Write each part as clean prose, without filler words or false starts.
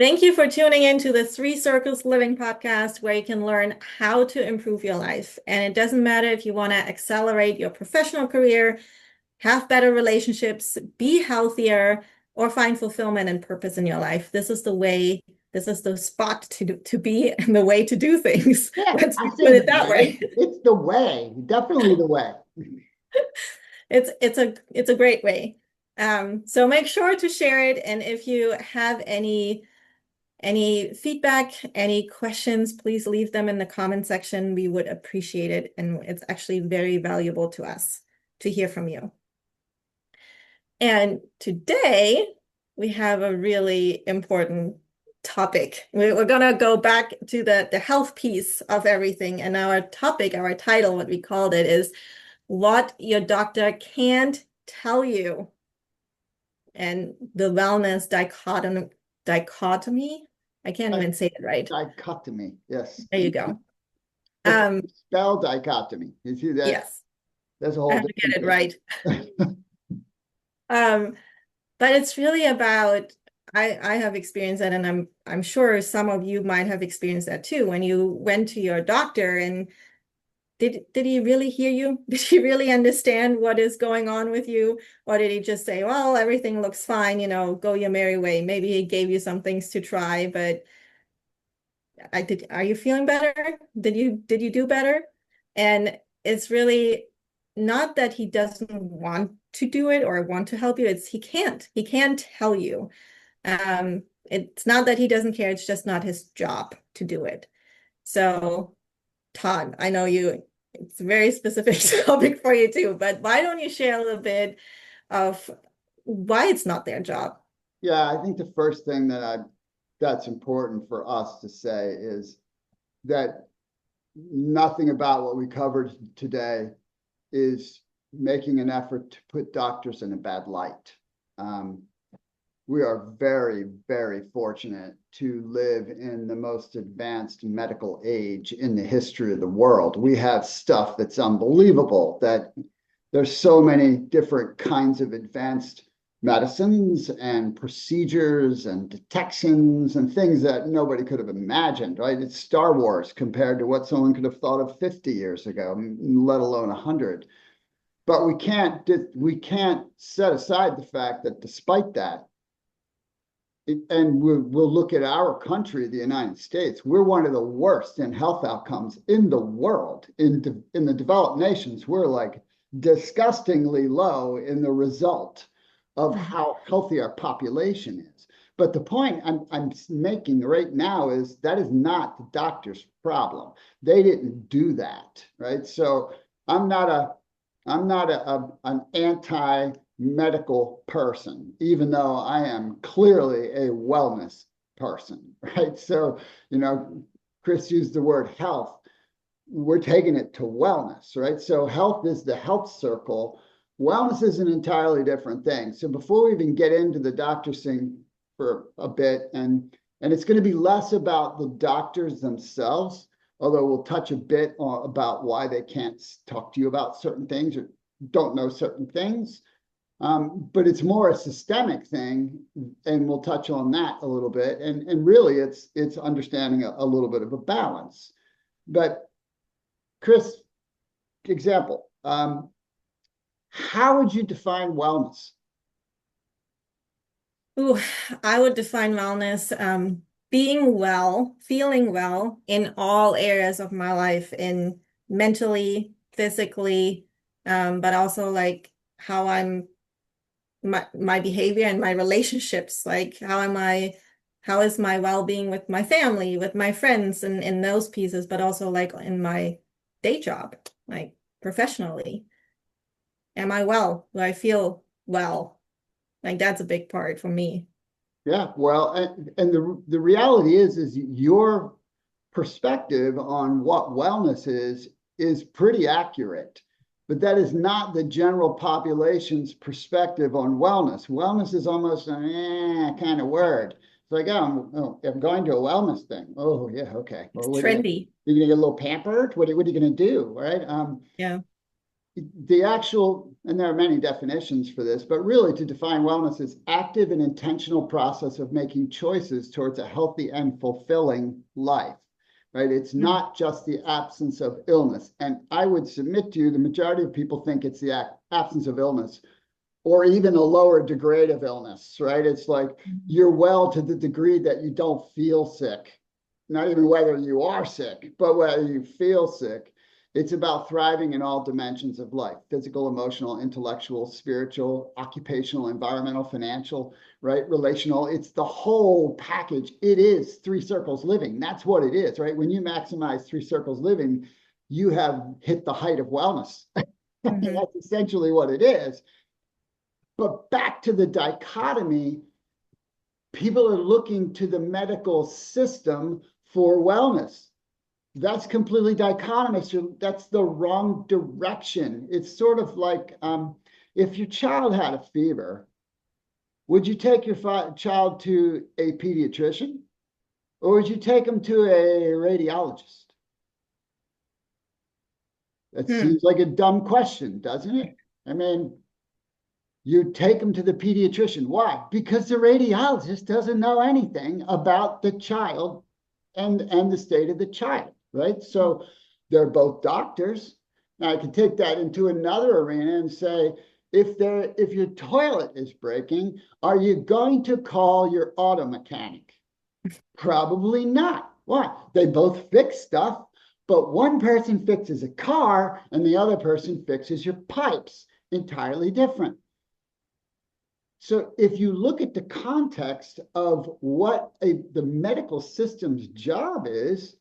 Thank you for tuning in to the Three Circles Living podcast, where you can learn how to improve your life. And it doesn't matter if you want to accelerate your professional career, have better relationships, be healthier, or find fulfillment and purpose in your life. This is the way, this is the spot to be and the way to do things. Yeah, Let's I put say the it that way. way. It's the way, definitely the way. It's a great way. So make sure to share it. And if you have any feedback, any questions, please leave them in the comment section. We would appreciate it. And it's actually very valuable to us to hear from you. And today we have a really important topic. We're going to go back to the health piece of everything. And our topic, our title, what we called it, is what your doctor can't tell you. And the wellness dichotomy. I can't Di- even say it right. Dichotomy, yes. There you go. It's Um, spell dichotomy. You see that? yes, That's a I whole have to get different it right. thing. Um, but it's really about I have experienced that, and I'm sure some of you might have experienced that too. When you went to your doctor, and did he really hear you? Did he really understand what is going on with you? Or did he just say, well, everything looks fine, go your merry way? Maybe he gave you some things to try, but are you feeling better? Did you do better? And it's really not that he doesn't want to do it or want to help you. It's he can't tell you. It's not that he doesn't care, it's just not his job to do it. So Todd, I know it's a very specific topic for you too, but why don't you share a little bit of why it's not their job? Yeah, I think the first thing that's important for us to say is that nothing about what we covered today is making an effort to put doctors in a bad light. Um, we are very, very fortunate to live in the most advanced medical age in the history of the world. We have stuff that's unbelievable, that there's so many different kinds of advanced medicines and procedures and detections and things that nobody could have imagined, right? It's Star Wars compared to what someone could have thought of 50 years ago, let alone 100. But we can't set aside the fact that despite that, and we'll look at our country, the United States, we're one of the worst in health outcomes in the world. In the developed nations, we're like disgustingly low in the result of how healthy our population is. But the point I'm making right now is that is not the doctor's problem. They didn't do that, right? So I'm not a an anti-medical person, even though I am clearly a wellness person, right? So, Chris used the word health. We're taking it to wellness, right? So health is the health circle. Wellness is an entirely different thing. So before we even get into the doctor thing for a bit, and it's going to be less about the doctors themselves, although we'll touch a bit about why they can't talk to you about certain things or don't know certain things. But it's more a systemic thing, and we'll touch on that a little bit. And really, it's understanding a little bit of a balance. But Chris, example, how would you define wellness? Ooh, I would define wellness, being well, feeling well in all areas of my life, in mentally, physically, but also like how my behavior and my relationships, like how is my well-being with my family, with my friends, and in those pieces, but also like in my day job, like professionally. Am I well? Do I feel well? Like that's a big part for me. Yeah, well, and the reality is your perspective on what wellness is pretty accurate, but that is not the general population's perspective on wellness. Wellness is almost an kind of word. It's like, I'm going to a wellness thing. Oh, yeah, okay. It's Well, what are you trendy. you're gonna get a little pampered? What are you gonna do, right? Yeah. the actual, and there are many definitions for this, but really to define wellness is active and intentional process of making choices towards a healthy and fulfilling life, right? It's Mm. not just the absence of illness. And I would submit to you, the majority of people think it's the absence of illness or even a lower degree of illness, right? It's like you're well to the degree that you don't feel sick, not even whether you are sick, but whether you feel sick. It's about thriving in all dimensions of life: physical, emotional, intellectual, spiritual, occupational, environmental, financial, right? Relational. It's the whole package. It is three circles living. That's what it is, right? When you maximize three circles living, you have hit the height of wellness. Mhm. That's essentially what it is. But back to the dichotomy, people are looking to the medical system for wellness. That's completely dichotomous. That's the wrong direction. It's sort of like if your child had a fever, would you take your child to a pediatrician or would you take them to a radiologist? That Hmm. seems like a dumb question, doesn't it? I mean, you take them to the pediatrician. Why? Because the radiologist doesn't know anything about the child and the state of the child, right? So they're both doctors. Now I can take that into another arena and say, if your toilet is breaking, are you going to call your auto mechanic? Probably not. Why? They both fix stuff, but one person fixes a car and the other person fixes your pipes. Entirely different. So if you look at the context of what the medical system's job is,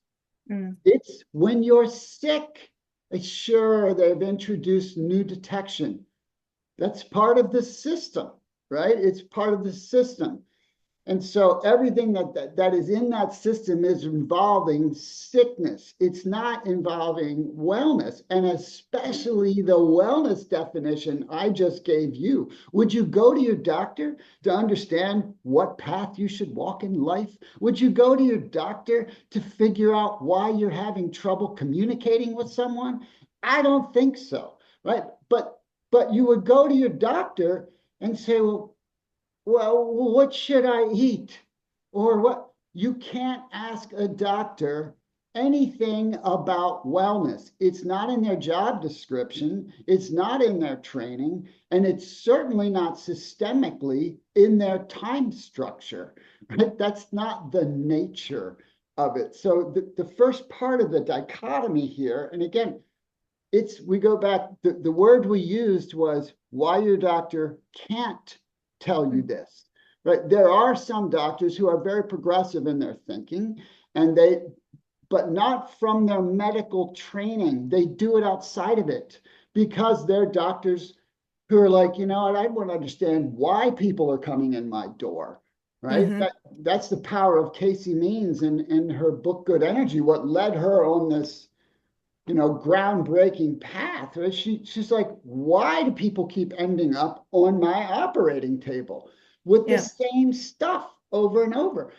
Mm. it's when you're sick. Sure, they've introduced new detection. That's part of the system, right? It's part of the system. And so everything that is in that system is involving sickness. It's not involving wellness, and especially the wellness definition I just gave you. Would you go to your doctor to understand what path you should walk in life? Would you go to your doctor to figure out why you're having trouble communicating with someone? I don't think so, right? But you would go to your doctor and say, well, what should I eat? Or what? You can't ask a doctor anything about wellness. It's not in their job description, it's not in their training, and it's certainly not systemically in their time structure, right? That's not the nature of it. So the first part of the dichotomy here, and again, we go back, the word we used was why your doctor can't tell you this, right? There are some doctors who are very progressive in their thinking, and but not from their medical training. They do it outside of it because they're doctors who are like, you know what, I want to understand why people are coming in my door, right? Mhm. That's the power of Casey Means in her book, Good Energy, what led her on this groundbreaking path. Right? She's like, why do people keep ending up on my operating table with the Yeah. same stuff over and over?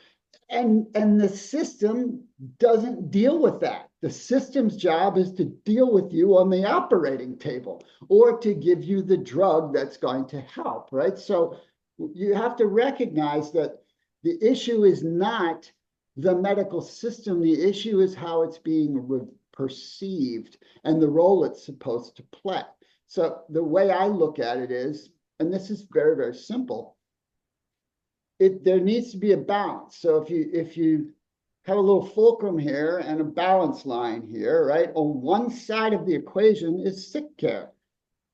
And the system doesn't deal with that. The system's job is to deal with you on the operating table or to give you the drug that's going to help, right? So you have to recognize that the issue is not the medical system. The issue is how it's being perceived and the role it's supposed to play. So the way I look at it is, and this is very, very simple, there needs to be a balance. So if you have a little fulcrum here and a balance line here, right? On one side of the equation is sick care.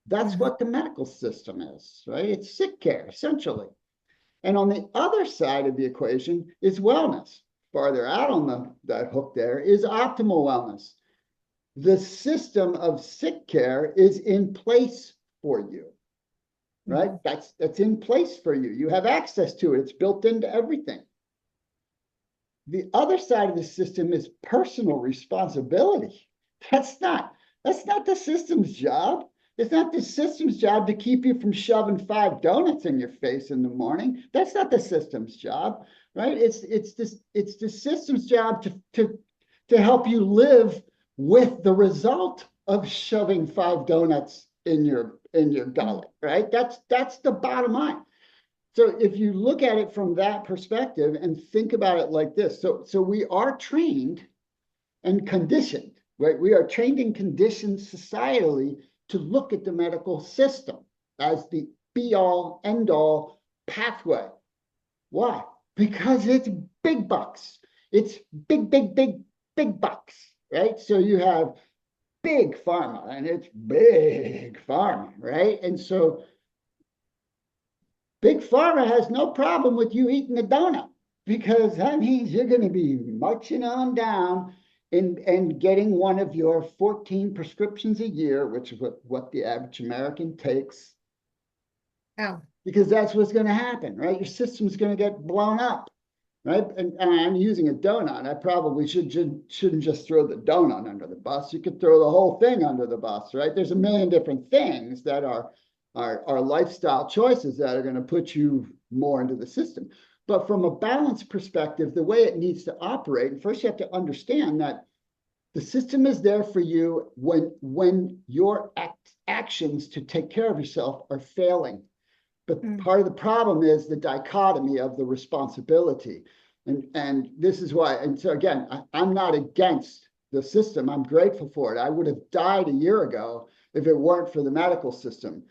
That's Mhm. what the medical system is, right? It's sick care, essentially. And on the other side of the equation is wellness. Farther out on the hook there is optimal wellness. The system of sick care is in place for you, right? Mhm. That's in place for you. You have access to it. It's built into everything. The other side of the system is personal responsibility. That's not that's not the system's job. It's not the system's job to keep you from shoving 5 donuts in your face in the morning. That's not the system's job, right? It's the system's job to help you live with the result of shoving 5 donuts in your gullet, right? That's the bottom line. So if you look at it from that perspective and think about it like this, so we are trained and conditioned, right? We are trained and conditioned societally to look at the medical system as the be all, end all pathway. Why? Because it's big bucks. It's big bucks, right? So you have big pharma and it's big pharma, right? And so big pharma has no problem with you eating a donut because that means you're going to be marching on down and getting one of your 14 prescriptions a year, which is what the average American takes, Oh, because that's what's going to happen, right? Your system's going to get blown up, right? And I'm using a donut. I probably shouldn't just throw the donut under the bus. You could throw the whole thing under the bus, right? There's a million different things that are lifestyle choices that are going to put you more into the system. But from a balance perspective, the way it needs to operate, first you have to understand that the system is there for you when your actions to take care of yourself are failing. But mm, part of the problem is the dichotomy of the responsibility. And this is why, and so again, I'm not against the system. I'm grateful for it. I would have died a year ago if it weren't for the medical system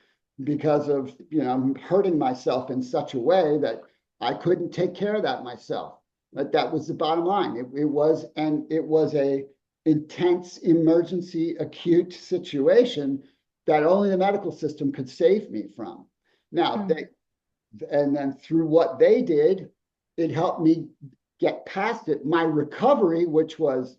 because of, I'm hurting myself in such a way that I couldn't take care of that myself. But that was the bottom line. It was a intense emergency acute situation that only the medical system could save me from. Now, mm, and then through what they did, it helped me get past it. My recovery, which was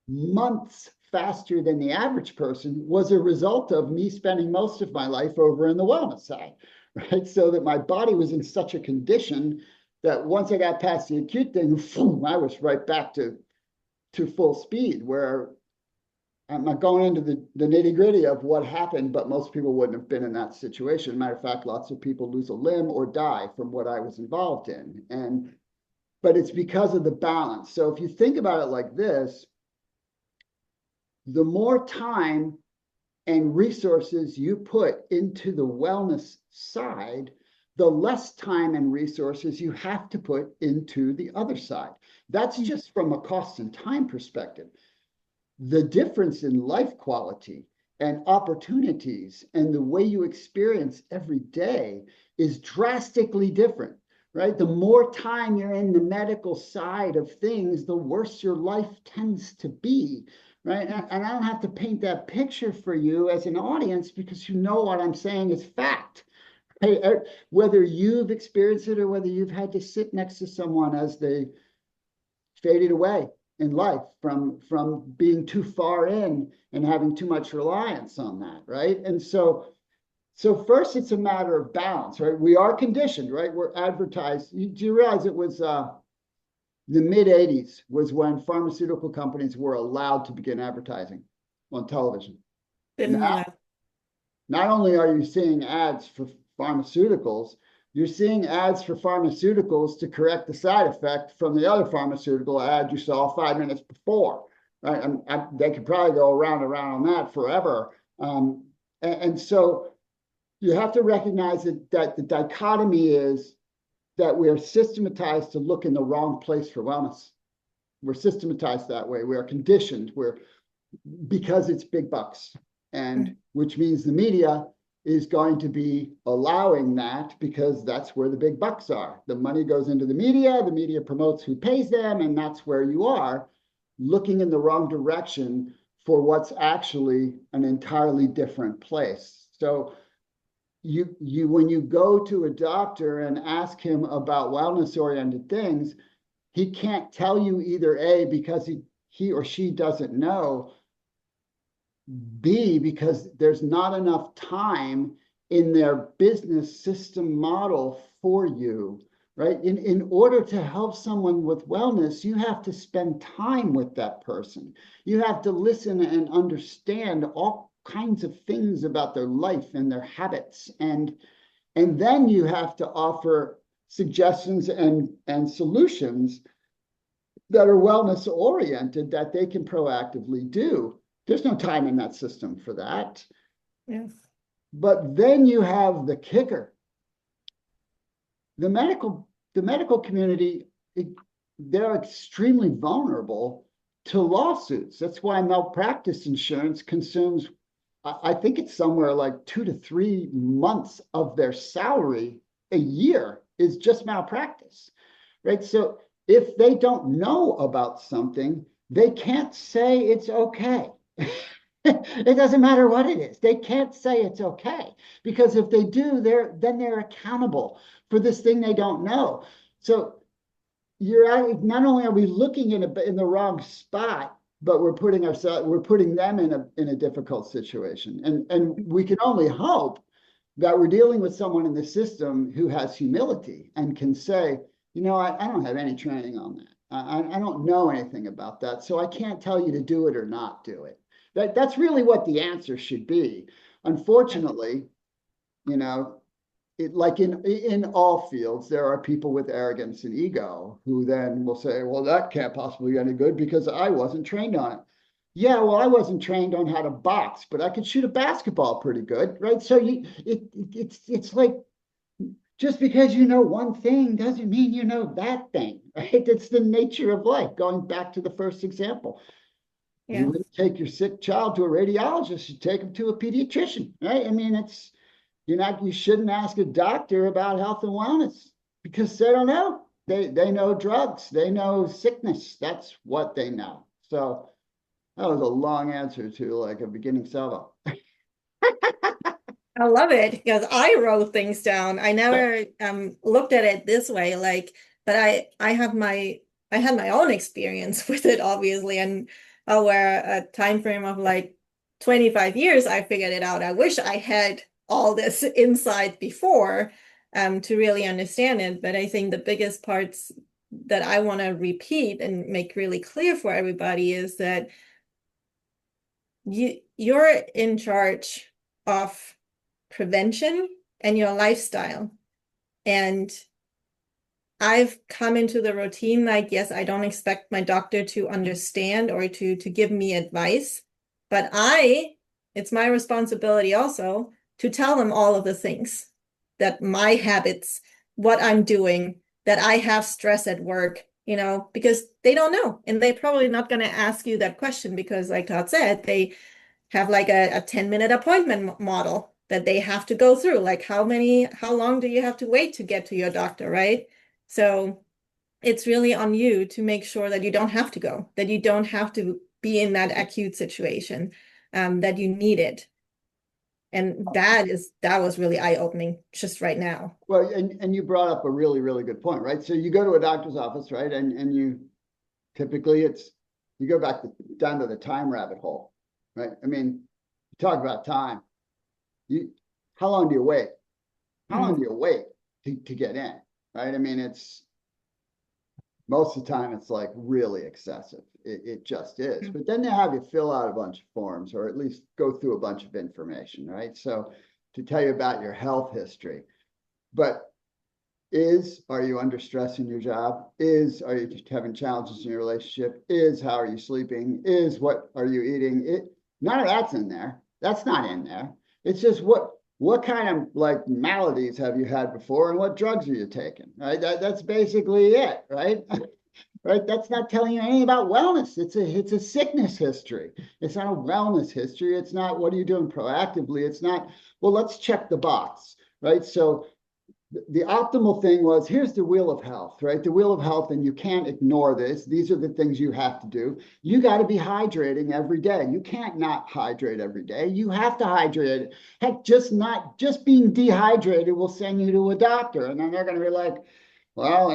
months faster than the average person, was a result of me spending most of my life over in the wellness side, right? So that my body was in such a condition that once I got past the acute thing, I was right back to full speed, where I'm not going into the nitty gritty of what happened, but most people wouldn't have been in that situation. Matter of fact, lots of people lose a limb or die from what I was involved in. But it's because of the balance. So if you think about it like this, the more time and resources you put into the wellness side, the less time and resources you have to put into the other side. That's mm, just from a cost and time perspective. The difference in life quality and opportunities and the way you experience every day is drastically different, right? The more time you're in the medical side of things, the worse your life tends to be, right? mm, And I don't have to paint that picture for you as an audience because you know what I'm saying is fact. Right? Whether you've experienced it or whether you've had to sit next to someone as they faded away in life from being too far in and having too much reliance on that, right? And so first it's a matter of balance, right? We are conditioned, right? We're advertised. Do you realize it was the mid 80s was when pharmaceutical companies were allowed to begin advertising on television? didn't Now, know. not only are you seeing ads for pharmaceuticals, you're seeing ads for pharmaceuticals to correct the side effect from the other pharmaceutical ad you saw 5 minutes before, right? They could probably go around and around on that forever. And so you have to recognize that the dichotomy is that we are systematized to look in the wrong place for wellness. We're systematized that way. We are conditioned. Because it's big bucks, and Mm, which means the media is going to be allowing that because that's where the big bucks are. The money goes into the media promotes who pays them, and that's where you are looking in the wrong direction for what's actually an entirely different place. So you when you go to a doctor and ask him about wellness oriented things, he can't tell you either A, because he or she doesn't know, B, because there's not enough time in their business system model for you, right? In order to help someone with wellness, you have to spend time with that person. You have to listen and understand all kinds of things about their life and their habits. And then you have to offer suggestions and solutions that are wellness oriented that they can proactively do. There's no time in that system for that. yes. But then you have the kicker. The medical community, they're extremely vulnerable to lawsuits. That's why malpractice insurance consumes, I think it's somewhere like 2 to 3 months of their salary a year is just malpractice, right? So if they don't know about something, they can't say it's okay. It doesn't matter what it is. They can't say it's okay because if they do, they're accountable for this thing they don't know. So not only are we looking in the wrong spot, but we're putting them in a difficult situation. And we can only hope that we're dealing with someone in the system who has humility and can say, I don't have any training on that. I don't know anything about that. So I can't tell you to do it or not do it. That's really what the answer should be. Unfortunately, you know, like in all fields, there are people with arrogance and ego who then will say, well, that can't possibly be any good because I wasn't trained on it. Yeah, well, I wasn't trained on how to box, but I could shoot a basketball pretty good, right? So it's like just because you know one thing doesn't mean you know that thing, right? It's the nature of life. Going back to the first example, you Yeah. wouldn't take your sick child to a radiologist, you take them to a pediatrician, right? I mean, you shouldn't ask a doctor about health and wellness because they don't know. They know drugs, they know sickness. That's what they know. So that was a long answer to like a beginning salvo. I love it because I wrote things down. I never looked at it this way, like, but I had my own experience with it, obviously, and over a time frame of like 25 years, I figured it out. I wish I had all this insight before to really understand it. But I think the biggest parts that I want to repeat and make really clear for everybody is that you're in charge of prevention and your lifestyle. And I've come into the routine like, yes, I don't expect my doctor to understand or to give me advice, but it's my responsibility also to tell them all of the things that my habits, what I'm doing, that I have stress at work, because they don't know. And they're probably not going to ask you that question because, like Todd said, they have like a 10-minute appointment model that they have to go through. Like how long do you have to wait to get to your doctor, right? So it's really on you to make sure that you don't have to go, that you don't have to be in that acute situation, that you need it. And that was really eye-opening just right now. Well, and you brought up a really, really good point, right? So you go to a doctor's office, right? And you typically you go down to the time rabbit hole, right? I mean, you talk about time. How long do you wait? How long Mm. do you wait to get in, right? I mean, most of the time it's like really excessive. It just is. But then they have you fill out a bunch of forms or at least go through a bunch of information, right? So to tell you about your health history. But are you under stress in your job? Are you just having challenges in your relationship? How are you sleeping? What are you eating? None of that's in there. That's not in there. It's just what kind of like maladies have you had before and what drugs are you taking? Right? That's basically it, right? Right? That's not telling you anything about wellness. It's a sickness history. It's not a wellness history. It's not what are you doing proactively. It's not, well, let's check the box, right? So the optimal thing was here's the wheel of health, right? The wheel of health, and you can't ignore this. These are the things you have to do. You got to be hydrating every day. You can't not hydrate every day. You have to hydrate. Heck, just being dehydrated will send you to a doctor, and then they're going to be like, well,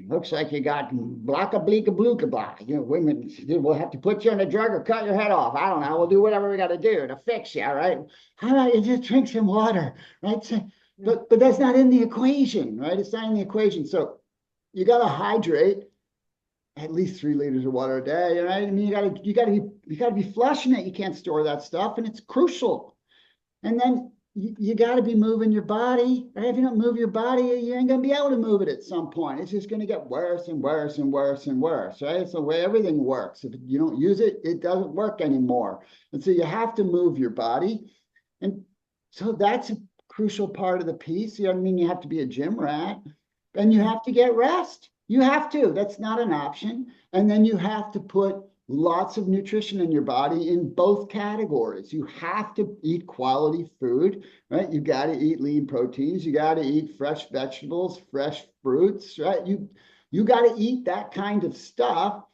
looks like you got blocka bleeka bluka block. Women, we'll have to put you on a drug or cut your head off. I don't know. We'll do whatever we got to do to fix you, right? How about you just drink some water, right? So, but that's not in the equation, right? It's not in the equation. So you got to hydrate at least 3 liters of water a day, right? I mean, you got to be flushing it. You can't store that stuff, and it's crucial. And then you got to be moving your body, right? If you don't move your body, you ain't gonna be able to move it at some point. It's just gonna get worse and worse and worse and worse, right? It's the way everything works. If you don't use it, it doesn't work anymore. And so you have to move your body. And So that's a crucial part of the piece. You know what I mean? You have to be a gym rat and you Mm. have to get rest. You have to. That's not an option. And then you have to put lots of nutrition in your body in both categories. You have to eat quality food, right? You got to eat lean proteins. You got to eat fresh vegetables, fresh fruits, right? You got to eat that kind of stuff.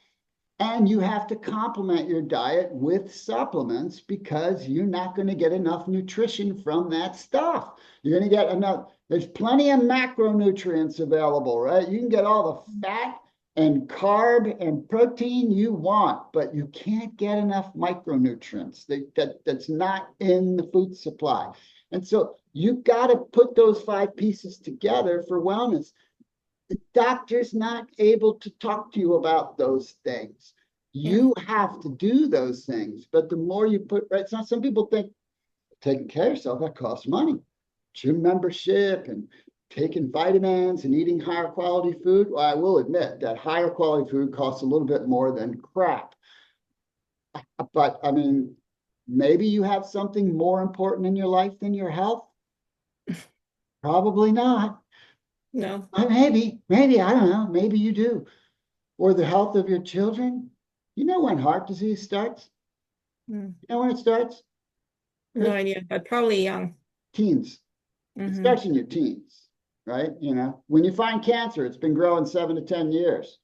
And you have to complement your diet with supplements because you're not going to get enough nutrition from that stuff. You're going to get enough, there's plenty of macronutrients available, right? You can get all the fat and carb and protein you want, but you can't get enough micronutrients. That's not in the food supply. And so you've got to put those five pieces together for wellness. The doctor's not able to talk to you about those things. Yeah. You have to do those things. But the more you put, right, so some people think taking care of yourself, that costs money. Gym membership and taking vitamins and eating higher quality food. Well, I will admit that higher quality food costs a little bit more than crap. But I mean, maybe you have something more important in your life than your health. Probably not. No. Maybe, I don't know. Maybe you do. Or the health of your children. You know when heart disease starts? Mm. You know when it starts? No idea, but probably young. Teens. It Hmm. starts in your teens, right? You know, when you find cancer, it's been growing 7 to 10 years.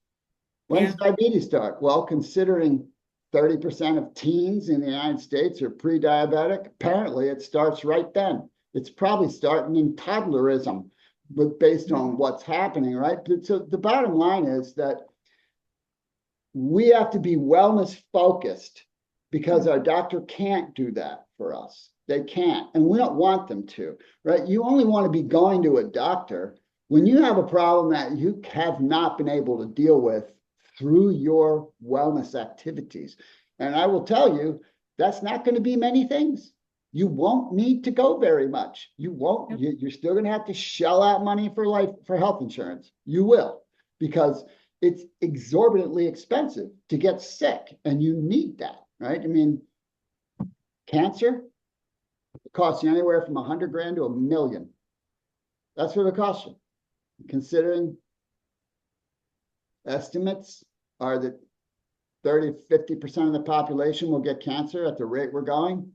When's Yeah. diabetes start? Well, considering 30% of teens in the United States are pre-diabetic, apparently it starts right then. It's probably starting in toddlerism, but based on what's happening, right? So the bottom line is that we have to be wellness focused because our doctor can't do that for us. They can't, and we don't want them to, right? You only want to be going to a doctor when you have a problem that you have not been able to deal with through your wellness activities. And I will tell you, that's not going to be many things. You won't need to go very much. You won't, Yep. you're still going to have to shell out money for life, for health insurance. You will, because it's exorbitantly expensive to get sick, and you need that, right? I mean, cancer, it costs you anywhere from 100 grand to 1 million. That's what it costs you. Considering estimates are that 30-50% of the population will get cancer at the rate we're going.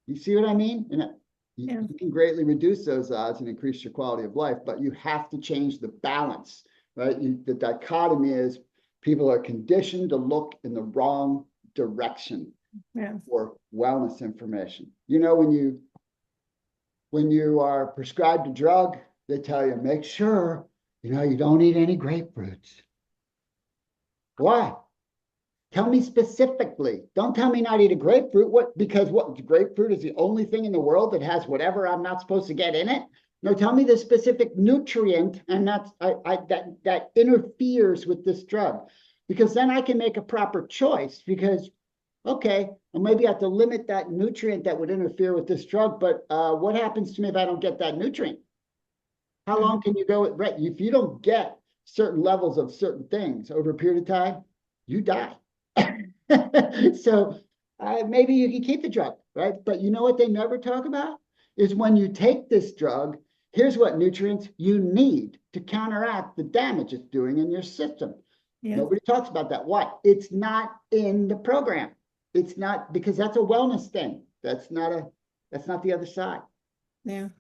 You see what I mean? And Yeah. you can greatly reduce those odds and increase your quality of life, but you have to change the balance, right? The dichotomy is people are conditioned to look in the wrong direction Yeah. for wellness information. You know, when you are prescribed a drug, they tell you make sure you don't eat any grapefruits. Why? Tell me specifically. Don't tell me not to eat a grapefruit. What? Because what? Grapefruit is the only thing in the world that has whatever I'm not supposed to get in it. No, tell me the specific nutrient, and that interferes with this drug, because then I can make a proper choice. Because okay, well, maybe I have to limit that nutrient that would interfere with this drug. But what happens to me if I don't get that nutrient? How long Mhm. can you go? Right, if you don't get certain levels of certain things over a period of time, you die. So maybe you can keep the drug, right? But you know what they never talk about is when you take this drug, here's what nutrients you need to counteract the damage it's doing in your system. Yeah. Nobody talks about that. Why? It's not in the program. It's not, because that's a wellness thing. That's not the other side. Yeah.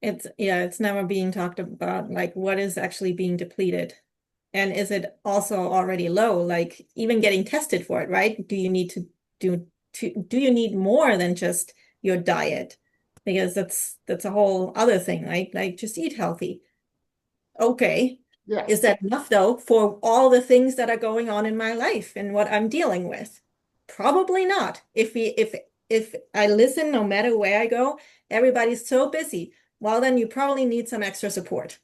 It's never being talked about, like what is actually being depleted. And is it also already low? Like even getting tested for it, right? Do you need do you need more than just your diet? Because that's a whole other thing, right? Like just eat healthy. Okay. Yeah. Is that enough though for all the things that are going on in my life and what I'm dealing with? Probably not. If I listen, no matter where I go, everybody's so busy. Well, then you probably need some extra support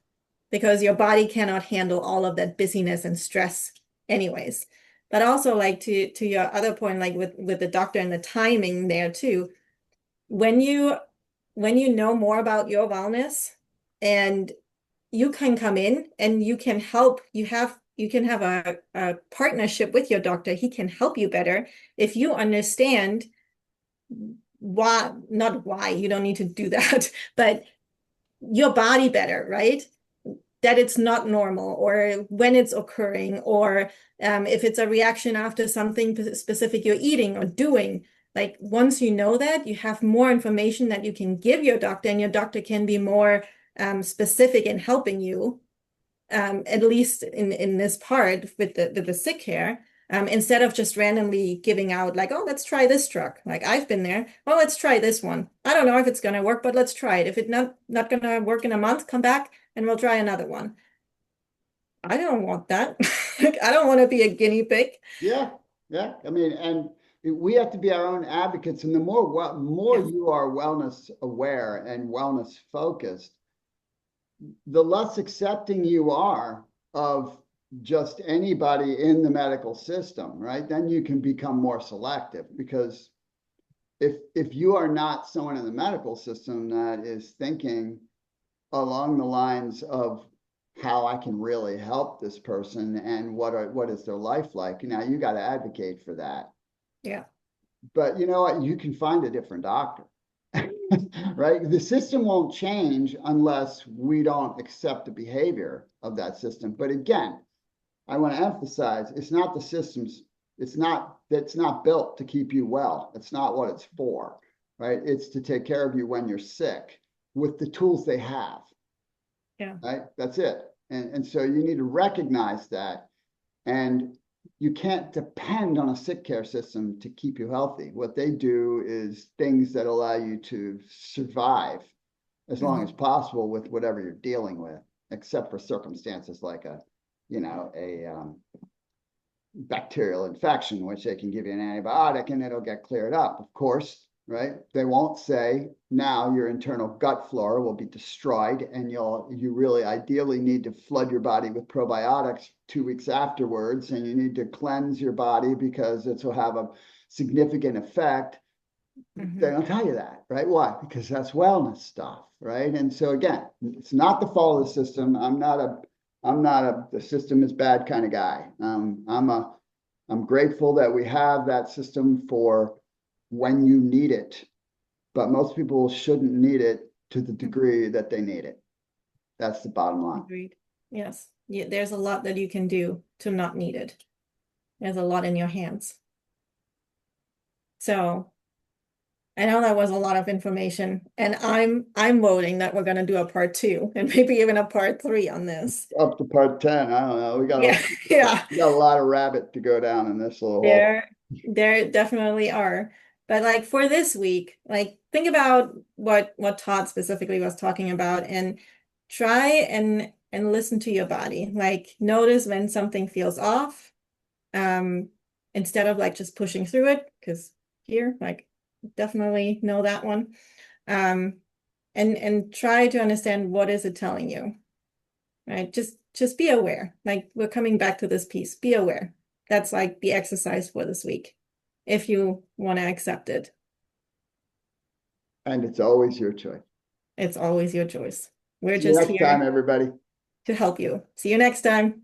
because your body cannot handle all of that busyness and stress anyways. But also like to your other point, like with the doctor and the timing there too, when you when you know more about your wellness and you can come in and you can help, you can have a partnership with your doctor. He can help you better if you understand why, not why, you don't need to do that, but your body better, right? That it's not normal, or when it's occurring, or if it's a reaction after something specific you're eating or doing. Like once you know that, you have more information that you can give your doctor, and your doctor can be more specific in helping you, at least in this part with the sick care. Instead of just randomly giving out like, oh, let's try this drug. Like I've been there. Oh, let's try this one. I don't know if it's gonna work, but let's try it. If it's not gonna work in a month, come back and we'll try another one. I don't want that. Like, I don't want to be a guinea pig. Yeah, yeah. I mean, and we have to be our own advocates. And the more Yes. you are wellness aware and wellness focused, the less accepting you are of just anybody in the medical system, right? Then you can become more selective, because if you are not someone in the medical system that is thinking along the lines of how I can really help this person and what is their life like, now you got to advocate for that. Yeah. But you know what? You can find a different doctor. Right? The system won't change unless we don't accept the behavior of that system. But again, I want to emphasize, it's not the system's, it's not built to keep you well. It's not what it's for, right? It's to take care of you when you're sick with the tools they have, Yeah. right? That's it. And so you need to recognize that. And you can't depend on a sick care system to keep you healthy. What they do is things that allow you to survive as long as Mhm. possible with whatever you're dealing with, except for circumstances like a bacterial infection, which they can give you an antibiotic and it'll get cleared up, of course, right? They won't say now your internal gut flora will be destroyed and you really ideally need to flood your body with probiotics 2 weeks afterwards, and you need to cleanse your body because it will have a significant effect. They Mhm. don't tell you that, right? Why? Because that's wellness stuff, right? And so again, it's not the fault of the system. I'm not a the system is bad kind of guy. I'm grateful that we have that system for when you need it, but most people shouldn't need it to the Mhm. degree that they need it. That's the bottom line. Agreed. Yes. Yeah, there's a lot that you can do to not need it. There's a lot in your hands. So I know that was a lot of information, and I'm voting that we're gonna do a part two and maybe even a part three on this. Up to part 10. I don't know. Yeah, yeah. We got a lot of rabbit to go down in this little hole. There definitely are. But like for this week, like think about what Todd specifically was talking about, and try and listen to your body. Like notice when something feels off, um, instead of like just pushing through it, because here, like definitely know that one. Um, and try to understand what is it telling you, right? Just be aware. Like we're coming back to this piece. Be aware. That's like the exercise for this week, if you want to accept it. And it's always your choice. It's always your choice. We're See you just next time, here everybody. to help you. See you next time.